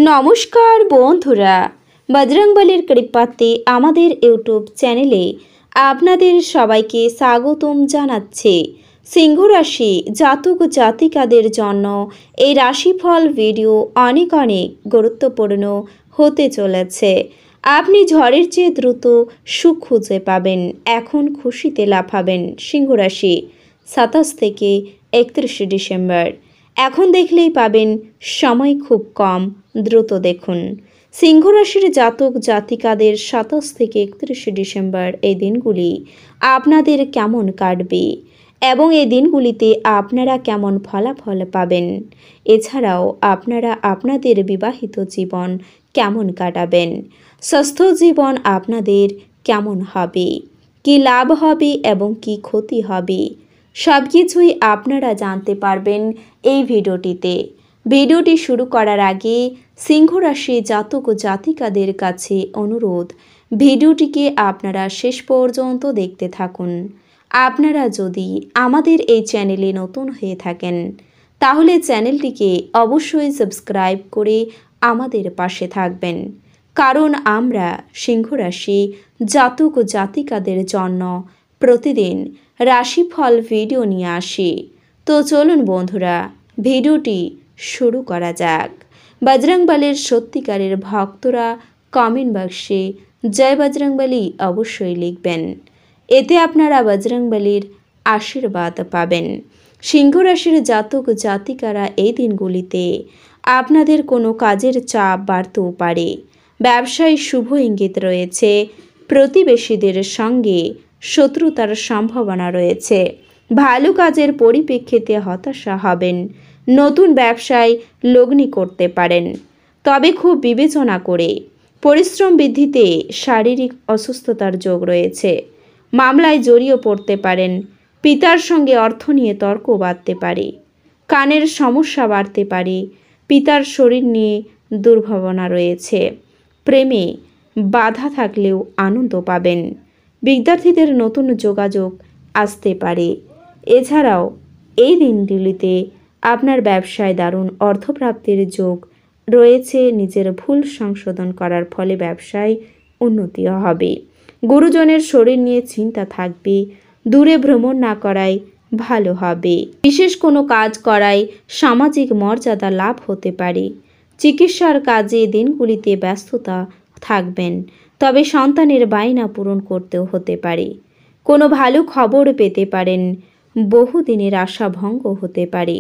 নমস্কার বন্ধুরা, বজরংবলীর কৃপাতে আমাদের ইউটিউব চ্যানেলে আপনাদের সবাইকে স্বাগতম জানাচ্ছি। সিংহ রাশি জাতক জাতিকাদের জন্য এই রাশিফল ভিডিও অনেক গুরুত্বপূর্ণ হতে চলেছে। আপনি ঝড়ের চেয়ে দ্রুত সুখ খুঁজে পাবেন। এখন খুশিতে লাফাবেন। সিংহ রাশি 27 থেকে 31 ডিসেম্বর। এখন দেখলেই পাবেন, সময় খুব কম, দ্রুত দেখুন। সিংহ রাশির জাতক জাতিকাদের 27 থেকে 31 ডিসেম্বর এই দিনগুলি আপনাদের কেমন কাটবে এবং এই দিনগুলিতে আপনারা কেমন ফলাফল পাবেন, এছাড়াও আপনারা আপনাদের বিবাহিত জীবন কেমন কাটাবেন, স্বাস্থ্য জীবন আপনাদের কেমন হবে, কি লাভ হবে এবং কি ক্ষতি হবে, সব কিছুই আপনারা জানতে পারবেন এই ভিডিওটিতে। ভিডিওটি শুরু করার আগে সিংহ রাশি জাতক ও জাতিকাদের কাছে অনুরোধ, ভিডিওটিকে আপনারা শেষ পর্যন্ত দেখতে থাকুন। আপনারা যদি আমাদের এই চ্যানেলে নতুন হয়ে থাকেন তাহলে চ্যানেলটিকে অবশ্যই সাবস্ক্রাইব করে আমাদের পাশে থাকবেন, কারণ আমরা সিংহ রাশি জাতক ও জাতিকাদের জন্য প্রতিদিন রাশিফল ভিডিও নিয়ে আসি। তো চলুন বন্ধুরা, ভিডিওটি শুরু করা যাক। বজরংবলীর সত্যিকারের ভক্তরা কমেন্ট বক্সে জয় বজরংবলী অবশ্যই লিখবেন, এতে আপনারা বজরংবলীর আশীর্বাদ পাবেন। সিংহ রাশির জাতক জাতিকারা এই দিনগুলিতে আপনাদের কোনো কাজের চাপ বাড়তেও পারে। ব্যবসায় শুভ ইঙ্গিত রয়েছে। প্রতিবেশীদের সঙ্গে শত্রুতার সম্ভাবনা রয়েছে। ভালো কাজের পরিপ্রেক্ষিতে হতাশা হবেন। নতুন ব্যবসায় লগ্নি করতে পারেন, তবে খুব বিবেচনা করে। পরিশ্রম বৃদ্ধিতে শারীরিক অসুস্থতার যোগ রয়েছে। মামলায় জড়িয়ে পড়তে পারেন। পিতার সঙ্গে অর্থ নিয়ে তর্ক বাড়তে পারে। কানের সমস্যা বাড়তে পারে। পিতার শরীর নিয়ে দুর্ভাবনা রয়েছে। প্রেমে বাধা থাকলেও আনন্দ পাবেন। বিদ্যার্থীদের নতুন যোগাযোগ আসতে পারে। এছাড়াও এই দিনগুলিতে আপনার ব্যবসায় দারুণ অর্থপ্রাপ্তির যোগ রয়েছে। নিজের ভুল সংশোধন করার ফলে ব্যবসায় উন্নতি হবে। গুরুজনের শরীর নিয়ে চিন্তা থাকবে। দূরে ভ্রমণ না করাই ভালো হবে। বিশেষ কোনো কাজ করায় সামাজিক মর্যাদা লাভ হতে পারে। চিকিৎসার কাজে দিনগুলিতে ব্যস্ততা থাকবেন, তবে সন্তানের বায়না পূরণ করতেও হতে পারে। কোনো ভালো খবর পেতে পারেন। বহুদিনের আশা ভঙ্গ হতে পারে।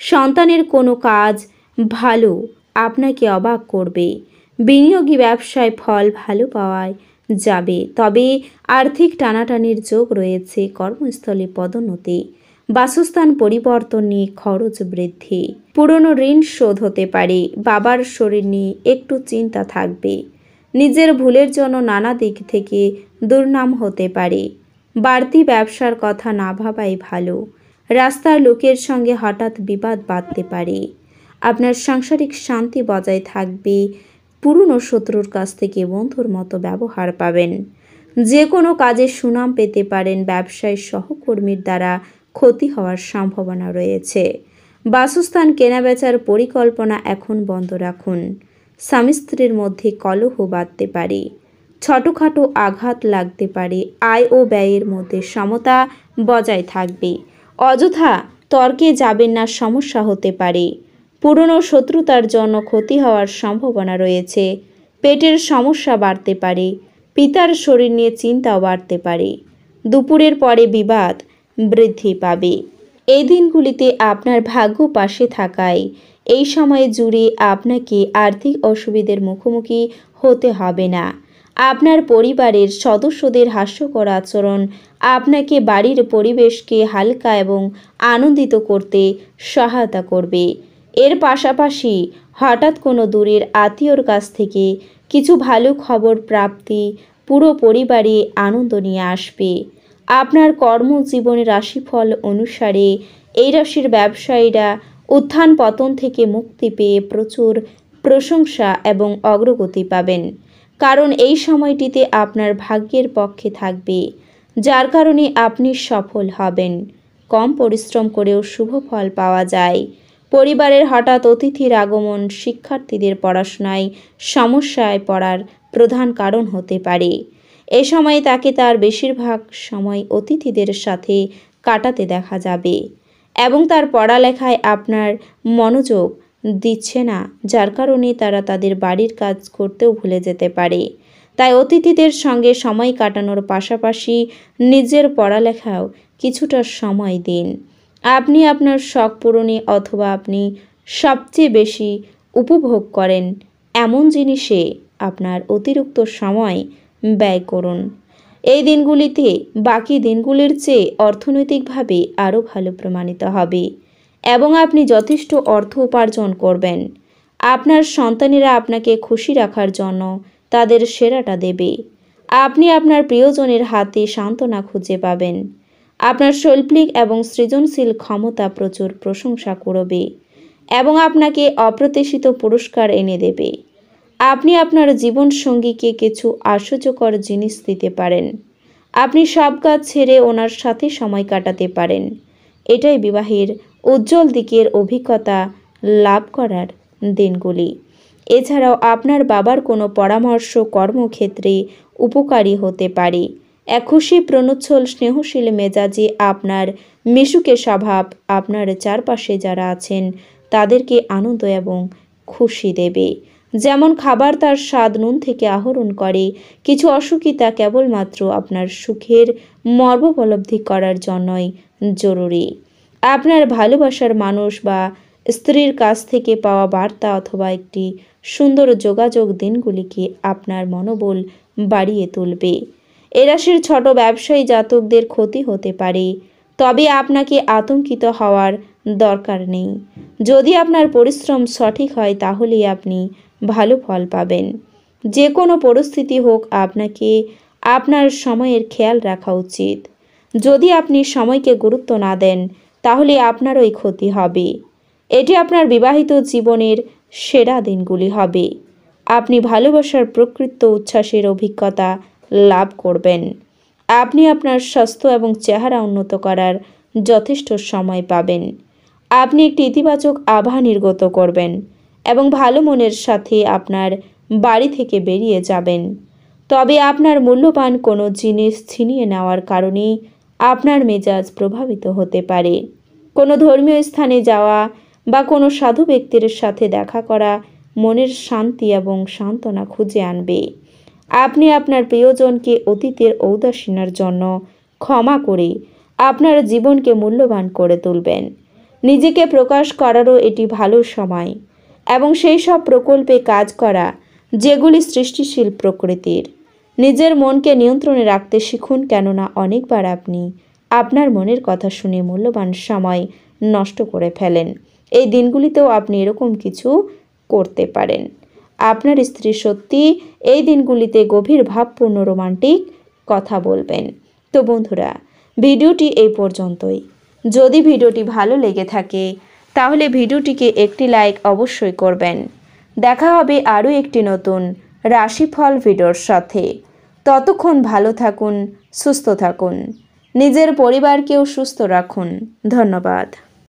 সন্তানের কোনো কাজ ভালো আপনাকে অবাক করবে। বিনিয়োগী ব্যবসায় ফল ভালো পাওয়া যাবে, তবে আর্থিক টানাটানির যোগ রয়েছে। কর্মস্থলে পদোন্নতি, বাসস্থান পরিবর্তন নিয়ে খরচ বৃদ্ধি, পুরনো ঋণ শোধ হতে পারে। বাবার শরীর নিয়ে একটু চিন্তা থাকবে। নিজের ভুলের জন্য নানা দিক থেকে দুর্নাম হতে পারে। বাড়তি ব্যবসার কথা না ভাবাই ভালো। রাস্তার লোকের সঙ্গে হঠাৎ বিবাদ বাঁধতে পারে। আপনার সাংসারিক শান্তি বজায় থাকবে। পুরনো শত্রুর কাছ থেকে বন্ধুর মতো ব্যবহার পাবেন। যে কোনো কাজে সুনাম পেতে পারেন। ব্যবসায় সহকর্মীর দ্বারা ক্ষতি হওয়ার সম্ভাবনা রয়েছে। বাসস্থান কেনাবেচার পরিকল্পনা এখন বন্ধ রাখুন। স্বামী স্ত্রীর মধ্যে কলহ বাঁধতে পারে। ছোটোখাটো আঘাত লাগতে পারে। আয় ও ব্যয়ের মধ্যে সমতা বজায় থাকবে। অযথা তর্কে যাবেন না, সমস্যা হতে পারে। পুরনো শত্রুতার জন্য ক্ষতি হওয়ার সম্ভাবনা রয়েছে। পেটের সমস্যা বাড়তে পারে। পিতার শরীর নিয়ে চিন্তাও বাড়তে পারে। দুপুরের পরে বিবাদ বৃদ্ধি পাবে। এই দিনগুলিতে আপনার ভাগ্য পাশে থাকায় এই সময় জুড়ে আপনাকে আর্থিক অসুবিধার মুখোমুখি হতে হবে না। আপনার পরিবারের সদস্যদের হাস্যকর আচরণ আপনাকে বাড়ির পরিবেশকে হালকা এবং আনন্দিত করতে সহায়তা করবে। এর পাশাপাশি হঠাৎ কোনো দূরের আত্মীয়র কাছ থেকে কিছু ভালো খবর প্রাপ্তি পুরো পরিবারে আনন্দ নিয়ে আসবে। আপনার কর্মজীবনের রাশিফল অনুসারে এই রাশির ব্যবসায়ীরা উত্থান পতন থেকে মুক্তি পেয়ে প্রচুর প্রশংসা এবং অগ্রগতি পাবেন, কারণ এই সময়টিতে আপনার ভাগ্যের পক্ষে থাকবে, যার কারণে আপনি সফল হবেন। কম পরিশ্রম করেও শুভ ফল পাওয়া যায়। পরিবারের হঠাৎ অতিথির আগমন শিক্ষার্থীদের পড়াশোনায় সমস্যায় পড়ার প্রধান কারণ হতে পারে। এ সময় তাকে তার বেশিরভাগ সময় অতিথিদের সাথে কাটাতে দেখা যাবে এবং তার পড়ালেখায় আপনার মনোযোগ দিচ্ছে না, যার কারণে তারা তাদের বাড়ির কাজ করতেও ভুলে যেতে পারে। তাই অতিথিদের সঙ্গে সময় কাটানোর পাশাপাশি নিজের পড়ালেখাও কিছুটা সময় দিন। আপনি আপনার শখ পূরণে অথবা আপনি সবচেয়ে বেশি উপভোগ করেন এমন জিনিসে আপনার অতিরিক্ত সময় ব্যয় করুন। এই দিনগুলিতে বাকি দিনগুলির চেয়ে অর্থনৈতিকভাবে আরও ভালো প্রমাণিত হবে এবং আপনি যথেষ্ট অর্থ উপার্জন করবেন। আপনার সন্তানেরা আপনাকে খুশি রাখার জন্য তাদের সেরাটা দেবে। আপনি আপনার প্রিয়জনের হাতে সান্ত্বনা খুঁজে পাবেন। আপনার শৈল্পিক এবং সৃজনশীল ক্ষমতা প্রচুর প্রশংসা করবে এবং আপনাকে অপ্রত্যাশিত পুরস্কার এনে দেবে। আপনি আপনার জীবনসঙ্গীকে কিছু আশ্চর্যকর জিনিস দিতে পারেন। আপনি সব কাজ ছেড়ে ওনার সাথে সময় কাটাতে পারেন। এটাই বিবাহের উজ্জ্বল দিকের অভিজ্ঞতা লাভ করার দিনগুলি। এছাড়াও আপনার বাবার কোনো পরামর্শ কর্মক্ষেত্রে উপকারী হতে পারে। এক খুশি প্রণোচ্ছল স্নেহশীল মেজাজে আপনার মিশুকে স্বভাব আপনার চারপাশে যারা আছেন তাদেরকে আনন্দ এবং খুশি দেবে। যেমন খাবার তার স্বাদ নুন থেকে আহরণ করে, কিছু অসুখী তা কেবলমাত্র আপনার সুখের মর্ম উপলব্ধি করার জন্যই জরুরি। আপনার ভালোবাসার মানুষ বা স্ত্রীর কাছ থেকে পাওয়া বার্তা অথবা একটি সুন্দর যোগাযোগ দিনগুলিকে আপনার মনোবল বাড়িয়ে তুলবে। এ রাশির ছোট ব্যবসায়ী জাতকদের ক্ষতি হতে পারে, তবে আপনাকে আতঙ্কিত হওয়ার দরকার নেই। যদি আপনার পরিশ্রম সঠিক হয় তাহলেই আপনি ভালো ফল পাবেন। যে কোনো পরিস্থিতি হোক আপনাকে আপনার সময়ের খেয়াল রাখা উচিত। যদি আপনি সময়কে গুরুত্ব না দেন তাহলে আপনারই ক্ষতি হবে। এটি আপনার বিবাহিত জীবনের সেরা দিনগুলি হবে। আপনি ভালোবাসার প্রকৃত উচ্ছ্বাসের অভিজ্ঞতা লাভ করবেন। আপনি আপনার স্বাস্থ্য এবং চেহারা উন্নত করার যথেষ্ট সময় পাবেন। আপনি একটি ইতিবাচক আভা নির্গত করবেন এবং ভালো মনের সাথে আপনার বাড়ি থেকে বেরিয়ে যাবেন। তবে আপনার মূল্যবান কোনো জিনিস ছিনিয়ে নেওয়ার কারণে আপনার মেজাজ প্রভাবিত হতে পারে। কোনো ধর্মীয় স্থানে যাওয়া বা কোনো সাধু ব্যক্তির সাথে দেখা করা মনের শান্তি এবং সান্ত্বনা খুঁজে আনবে। আপনি আপনার প্রিয়জনকে অতীতের ঔদাসীনার জন্য ক্ষমা করে আপনার জীবনকে মূল্যবান করে তুলবেন। নিজেকে প্রকাশ করারও এটি ভালো সময় এবং সেই সব প্রকল্পে কাজ করা যেগুলি সৃষ্টিশীল প্রকৃতির। নিজের মনকে নিয়ন্ত্রণে রাখতে শিখুন, কেননা অনেকবার আপনি আপনার মনের কথা শুনে মূল্যবান সময় নষ্ট করে ফেলেন। এই দিনগুলিতেও আপনি এরকম কিছু করতে পারেন। আপনার স্ত্রী সত্যি এই দিনগুলিতে গভীর ভাবপূর্ণ রোমান্টিক কথা বলবেন। তো বন্ধুরা, ভিডিওটি এই পর্যন্তই। যদি ভিডিওটি ভালো লেগে থাকে তাহলে ভিডিওটিকে একটি লাইক অবশ্যই করবেন। দেখা হবে আরও একটি নতুন রাশিফল ভিডিওর সাথে। ততক্ষণ ভালো থাকুন, সুস্থ থাকুন, নিজের পরিবারকেও সুস্থ রাখুন। ধন্যবাদ।